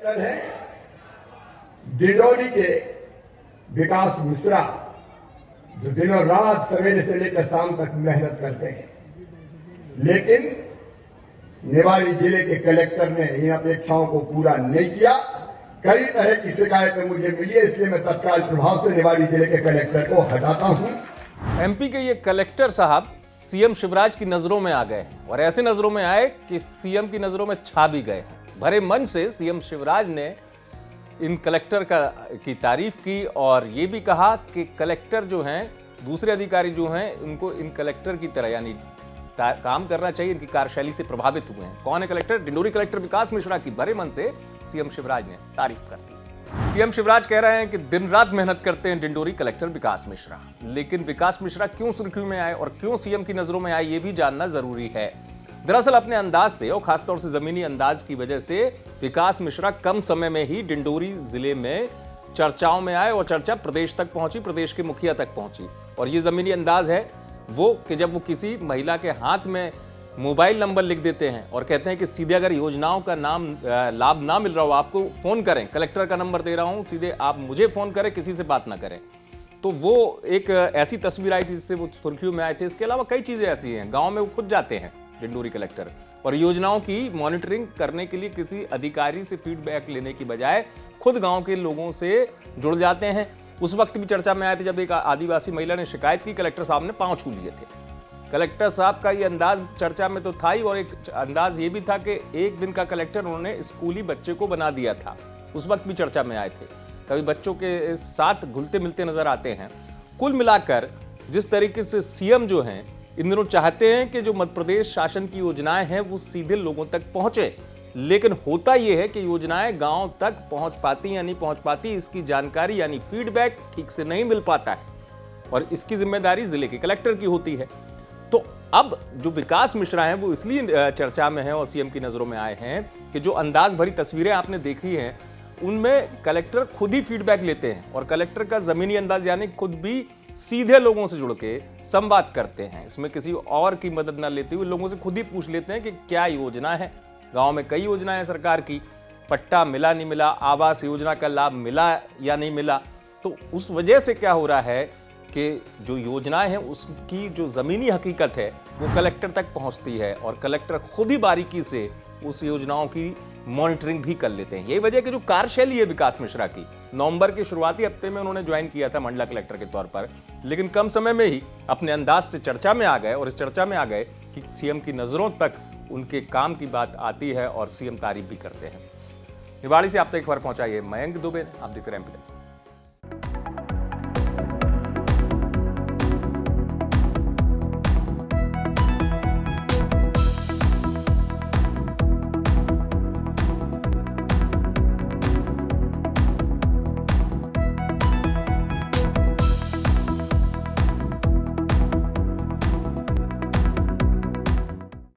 Collector है डिंडोरी के विकास मिश्रा, जो दिनों रात सवेरे से लेकर शाम तक मेहनत करते हैं, लेकिन निवाड़ी जिले के कलेक्टर ने इन अपेक्षाओं को पूरा नहीं किया। कई तरह की शिकायतें मुझे मिली है, इसलिए मैं तत्काल प्रभाव से निवाड़ी जिले के कलेक्टर को हटाता हूं। एमपी के ये कलेक्टर साहब सीएम शिवराज की नजरों में आ गए हैं और ऐसे नजरों में आए कि सीएम की नजरों में छा भी गए हैं। भरे मन से सीएम शिवराज ने इन कलेक्टर की तारीफ की और ये भी कहा कि कलेक्टर जो हैं, दूसरे अधिकारी जो हैं, उनको इन कलेक्टर की तरह यानी काम करना चाहिए, इनकी कार्यशैली से प्रभावित हुए हैं। कौन है कलेक्टर? डिंडोरी कलेक्टर विकास मिश्रा की भरे मन से सीएम शिवराज ने तारीफ कर दी। सीएम शिवराज कह रहे हैं कि दिन रात मेहनत करते हैं डिंडोरी कलेक्टर विकास मिश्रा, लेकिन विकास मिश्रा क्यों सुर्खियों में आए और क्यों सीएम की नजरों में आए, ये भी जानना जरूरी है। दरअसल अपने अंदाज से और खासतौर से जमीनी अंदाज की वजह से विकास मिश्रा कम समय में ही डिंडोरी जिले में चर्चाओं में आए और चर्चा प्रदेश तक पहुंची, प्रदेश के मुखिया तक पहुंची। और ये जमीनी अंदाज है वो कि जब वो किसी महिला के हाथ में मोबाइल नंबर लिख देते हैं और कहते हैं कि सीधे अगर योजनाओं का लाभ ना मिल रहा हो, आपको फोन करें, कलेक्टर का नंबर दे रहा हूं, सीधे आप मुझे फोन करें, किसी से बात ना करें। तो वो एक ऐसी तस्वीर आई थी जिससे वो सुर्खियों में आए थे। इसके अलावा कई चीजें ऐसी हैं, गांव में वो खुद जाते हैं डिंडोरी कलेक्टर और योजनाओं की मॉनिटरिंग करने के लिए किसी अधिकारी से फीडबैक लेने की बजाय खुद गांव के लोगों से जुड़ जाते हैं। उस वक्त भी चर्चा में आए थे जब एक आदिवासी महिला ने शिकायत की, कलेक्टर साहब ने पांव छू लिए थे। कलेक्टर साहब का ये अंदाज चर्चा में तो था ही, और एक अंदाज ये भी था कि एक दिन का कलेक्टर उन्होंने स्कूली बच्चे को बना दिया था। उस वक्त भी चर्चा में आए थे। कभी बच्चों के साथ घुलते मिलते नजर आते हैं। कुल मिलाकर जिस तरीके से सीएम जो हैं इन दिनों चाहते हैं कि जो मध्य प्रदेश शासन की योजनाएं हैं वो सीधे लोगों तक पहुंचे, लेकिन होता यह है कि योजनाएं गांव तक पहुंच पाती या नहीं पहुंच पाती, इसकी जानकारी यानी फीडबैक ठीक से नहीं मिल पाता है और इसकी जिम्मेदारी जिले के कलेक्टर की होती है। तो अब जो विकास मिश्रा हैं वो इसलिए चर्चा में हैं और सीएम की नजरों में आए हैं कि जो अंदाज भरी तस्वीरें आपने देखी हैं उनमें कलेक्टर खुद ही फीडबैक लेते हैं और कलेक्टर का जमीनी अंदाज यानी खुद भी सीधे लोगों से जुड़ के संवाद करते हैं। इसमें किसी और की मदद न लेते हुए लोगों से खुद ही पूछ लेते हैं कि क्या योजना है। गांव में कई योजनाएं हैं सरकार की, पट्टा मिला नहीं मिला, आवास योजना का लाभ मिला या नहीं मिला। तो उस वजह से क्या हो रहा है कि जो योजनाएं हैं उसकी जो जमीनी हकीकत है वो कलेक्टर तक पहुंचती है और कलेक्टर खुद ही बारीकी से उस योजनाओं की मॉनिटरिंग भी कर लेते हैं। यही वजह कि जो कार्यशैली है विकास मिश्रा की, नवंबर के शुरुआती हफ्ते में उन्होंने ज्वाइन किया था मंडला कलेक्टर के तौर पर, लेकिन कम समय में ही अपने अंदाज से चर्चा में आ गए और इस चर्चा में आ गए कि सीएम की नजरों तक उनके काम की बात आती है और सीएम तारीफ भी करते हैं। निवाड़ी से आप तक खबर पहुंचाइए मयंक दुबे, आप देखते रहे एमपी।